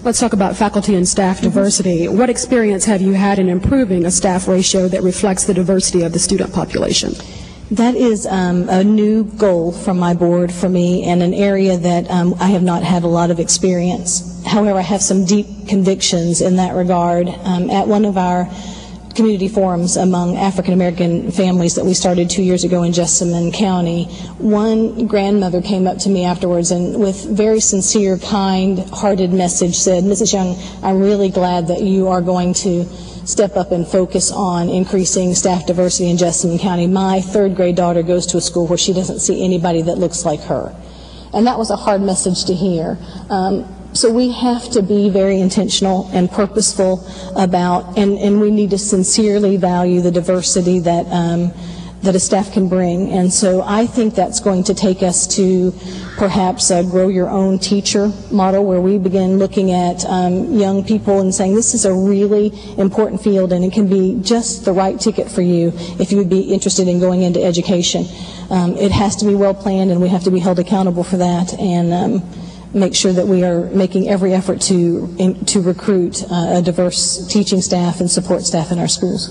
Let's talk about faculty and staff diversity. What experience have you had in improving a staff ratio that reflects the diversity of the student population? That is a new goal from my board for me, and an area that I have not had a lot of experience. However, I have some deep convictions in that regard. At one of our community forums among African American families that we started 2 years ago in Jessamine County, one grandmother came up to me afterwards and with very sincere, kind-hearted message said, "Mrs. Young, I'm really glad that you are going to step up and focus on increasing staff diversity in Jessamine County. My third grade daughter goes to a school where she doesn't see anybody that looks like her." And that was a hard message to hear. So we have to be very intentional and purposeful about, and we need to sincerely value the diversity that that a staff can bring. And so I think that's going to take us to perhaps a grow your own teacher model, where we begin looking at young people and saying this is a really important field and it can be just the right ticket for you if you would be interested in going into education. It has to be well planned, and we have to be held accountable for that, and make sure that we are making every effort to recruit a diverse teaching staff and support staff in our schools.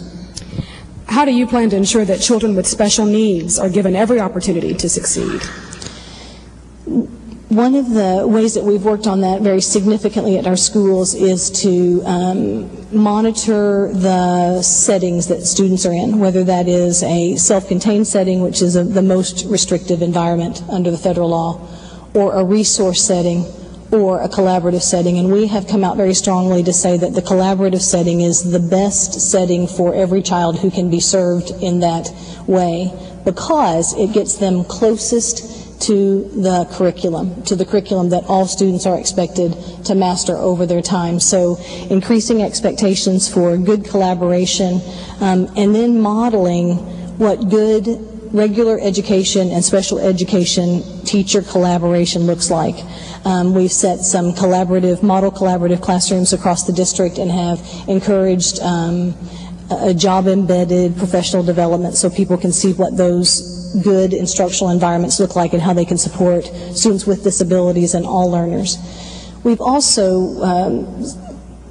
How do you plan to ensure that children with special needs are given every opportunity to succeed? One of the ways that we've worked on that very significantly at our schools is to monitor the settings that students are in, whether that is a self-contained setting, which is the most restrictive environment under the federal law, or a resource setting, or a collaborative setting. And we have come out very strongly to say that the collaborative setting is the best setting for every child who can be served in that way, because it gets them closest to the curriculum that all students are expected to master over their time. So increasing expectations for good collaboration, and then modeling what good regular education and special education teacher collaboration looks like. We've set some model collaborative classrooms across the district and have encouraged a job-embedded professional development so people can see what those good instructional environments look like and how they can support students with disabilities and all learners. We've also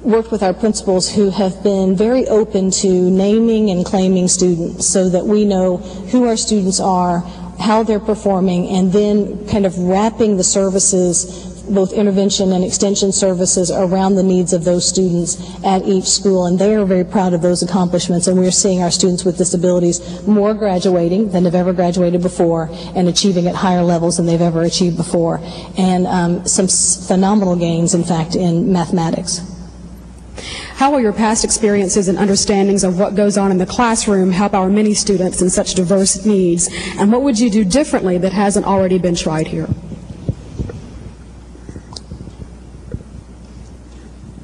worked with our principals who have been very open to naming and claiming students so that we know who our students are, how they're performing, and then kind of wrapping the services, both intervention and extension services, around the needs of those students at each school. And they are very proud of those accomplishments, and we're seeing our students with disabilities more graduating than have ever graduated before and achieving at higher levels than they've ever achieved before, and some phenomenal gains, in fact, in mathematics. How will your past experiences and understandings of what goes on in the classroom help our many students in such diverse needs? And what would you do differently that hasn't already been tried here?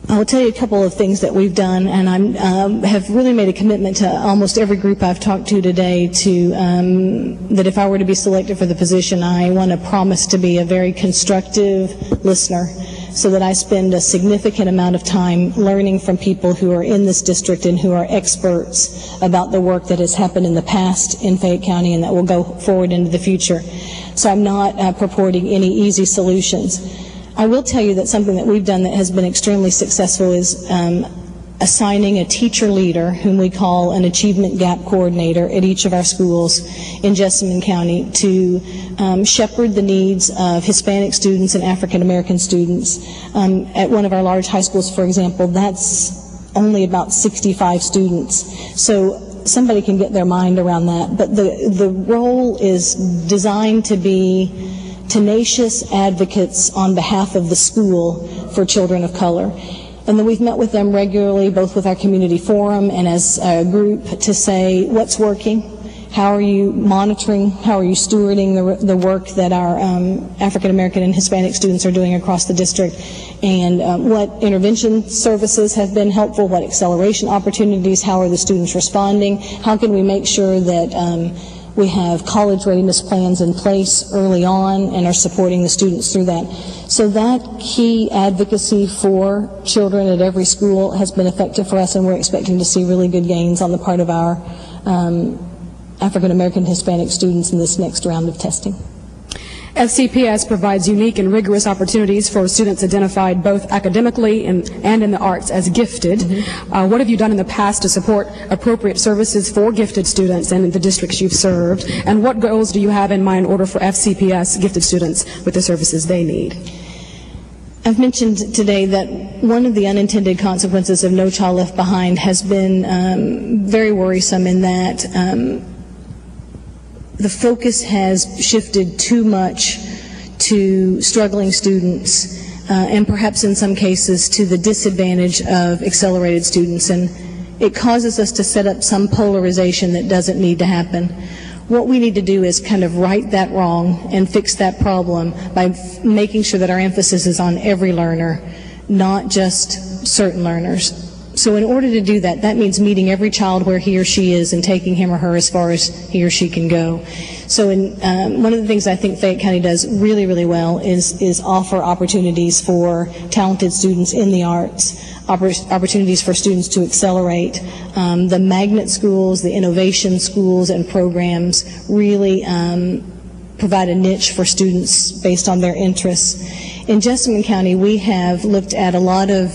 I'll tell you a couple of things that we've done, and I have really made a commitment to almost every group I've talked to today that if I were to be selected for the position, I want to promise to be a very constructive listener, so that I spend a significant amount of time learning from people who are in this district and who are experts about the work that has happened in the past in Fayette County and that will go forward into the future. So I'm not purporting any easy solutions. I will tell you that something that we've done that has been extremely successful is assigning a teacher leader, whom we call an achievement gap coordinator, at each of our schools in Jessamine County to shepherd the needs of Hispanic students and African American students. At one of our large high schools, for example, that's only about 65 students. So somebody can get their mind around that. But the role is designed to be tenacious advocates on behalf of the school for children of color. And then we've met with them regularly, both with our community forum and as a group, to say what's working, how are you monitoring, how are you stewarding the work that our African American and Hispanic students are doing across the district, and what intervention services have been helpful, what acceleration opportunities, how are the students responding, how can we make sure that we have college readiness plans in place early on and are supporting the students through that. So that key advocacy for children at every school has been effective for us, and we're expecting to see really good gains on the part of our African American Hispanic students in this next round of testing. FCPS provides unique and rigorous opportunities for students identified both academically and in the arts as gifted. What have you done in the past to support appropriate services for gifted students and in the districts you've served? And what goals do you have in mind in order for FCPS gifted students with the services they need? I've mentioned today that one of the unintended consequences of No Child Left Behind has been very worrisome in that the focus has shifted too much to struggling students and perhaps in some cases to the disadvantage of accelerated students, and it causes us to set up some polarization that doesn't need to happen. What we need to do is kind of right that wrong and fix that problem by making sure that our emphasis is on every learner, not just certain learners. So in order to do that, that means meeting every child where he or she is and taking him or her as far as he or she can go. So one of the things I think Fayette County does really, really well is offer opportunities for talented students in the arts, opportunities for students to accelerate. The magnet schools, the innovation schools and programs really provide a niche for students based on their interests. In Jessamine County, we have looked at a lot of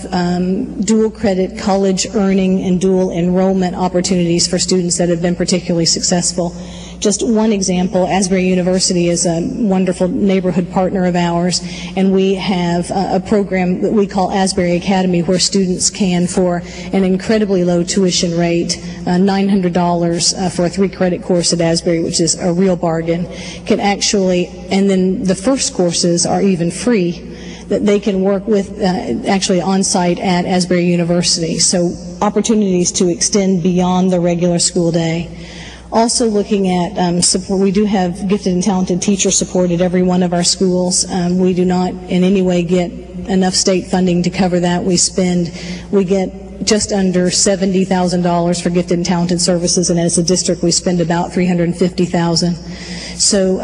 dual credit college earning and dual enrollment opportunities for students that have been particularly successful. Just one example, Asbury University is a wonderful neighborhood partner of ours, and we have a program that we call Asbury Academy where students can, for an incredibly low tuition rate, $900 for a 3-credit course at Asbury, which is a real bargain, can actually, and then the first courses are even free, that they can work with actually on-site at Asbury University. So opportunities to extend beyond the regular school day. Also looking at support, we do have gifted and talented teacher support at every one of our schools. We do not in any way get enough state funding to cover that. We get just under $70,000 for gifted and talented services, and as a district we spend about $350,000. So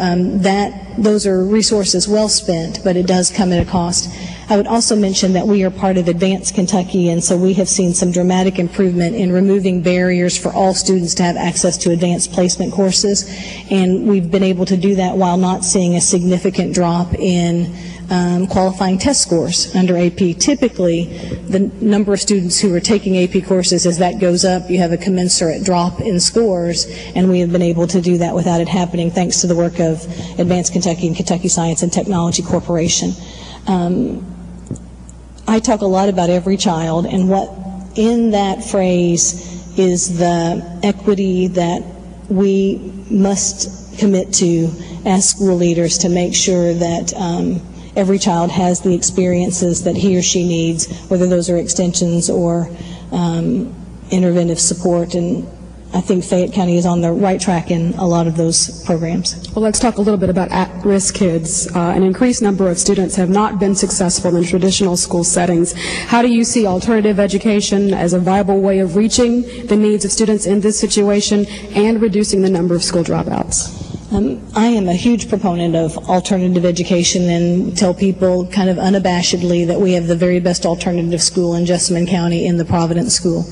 those are resources well spent, but it does come at a cost. I would also mention that we are part of Advanced Kentucky, and so we have seen some dramatic improvement in removing barriers for all students to have access to advanced placement courses, and we've been able to do that while not seeing a significant drop in qualifying test scores under AP. Typically, the number of students who are taking AP courses, as that goes up, you have a commensurate drop in scores, and we have been able to do that without it happening thanks to the work of Advanced Kentucky and Kentucky Science and Technology Corporation. I talk a lot about every child, and what in that phrase is the equity that we must commit to as school leaders to make sure that every child has the experiences that he or she needs, whether those are extensions or interventive support, and I think Fayette County is on the right track in a lot of those programs. Well, let's talk a little bit about at-risk kids. An increased number of students have not been successful in traditional school settings. How do you see alternative education as a viable way of reaching the needs of students in this situation and reducing the number of school dropouts? I am a huge proponent of alternative education and tell people kind of unabashedly that we have the very best alternative school in Jessamine County in the Providence School.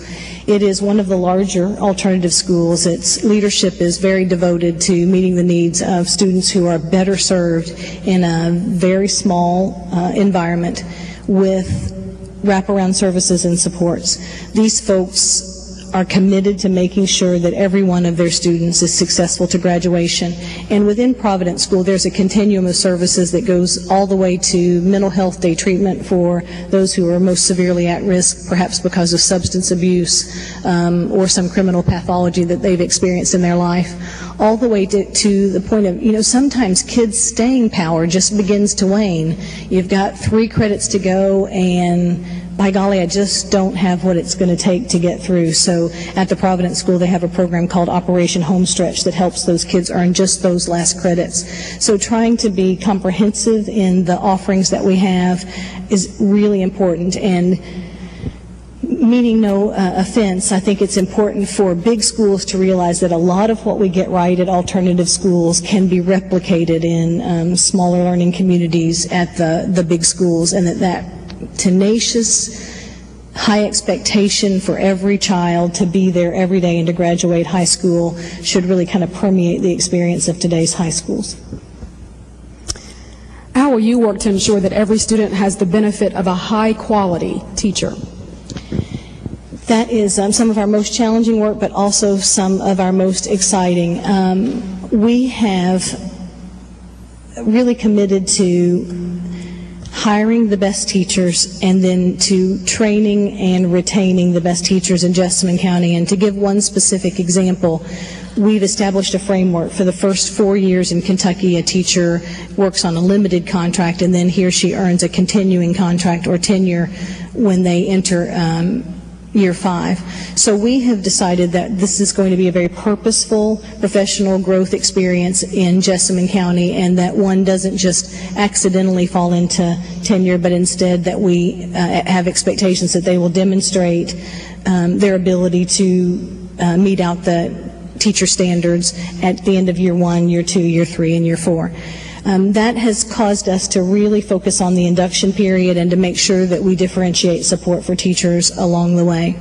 It is one of the larger alternative schools. Its leadership is very devoted to meeting the needs of students who are better served in a very small environment with wraparound services and supports. These folks are committed to making sure that every one of their students is successful to graduation. And within Providence School, there's a continuum of services that goes all the way to mental health day treatment for those who are most severely at risk, perhaps because of substance abuse or some criminal pathology that they've experienced in their life, all the way to the point of, sometimes kids' staying power just begins to wane. You've got 3 credits to go, and by golly, I just don't have what it's going to take to get through. So at the Providence School, they have a program called Operation Homestretch that helps those kids earn just those last credits. So trying to be comprehensive in the offerings that we have is really important. And meaning no offense, I think it's important for big schools to realize that a lot of what we get right at alternative schools can be replicated in smaller learning communities at the big schools, and that tenacious, high expectation for every child to be there every day and to graduate high school should really kind of permeate the experience of today's high schools. will you work to ensure that every student has the benefit of a high-quality teacher? That is some of our most challenging work, but also some of our most exciting. We have really committed to hiring the best teachers and then to training and retaining the best teachers in Jessamine County. And to give one specific example, we've established a framework. For the first 4 years in Kentucky, a teacher works on a limited contract, and then he or she earns a continuing contract or tenure when they enter year 5. So we have decided that this is going to be a very purposeful professional growth experience in Jessamine County, and that one doesn't just accidentally fall into tenure, but instead that we have expectations that they will demonstrate their ability to meet out the teacher standards at the end of year 1, year 2, year 3, and year 4. That has caused us to really focus on the induction period and to make sure that we differentiate support for teachers along the way.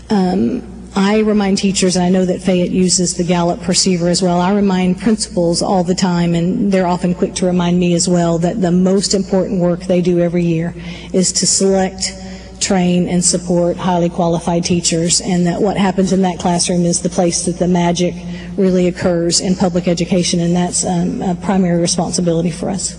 I remind teachers, and I know that Fayette uses the Gallup Perceiver as well, I remind principals all the time, and they're often quick to remind me as well, that the most important work they do every year is to select, train, and support highly qualified teachers, and that what happens in that classroom is the place that the magic really occurs in public education, and that's a primary responsibility for us.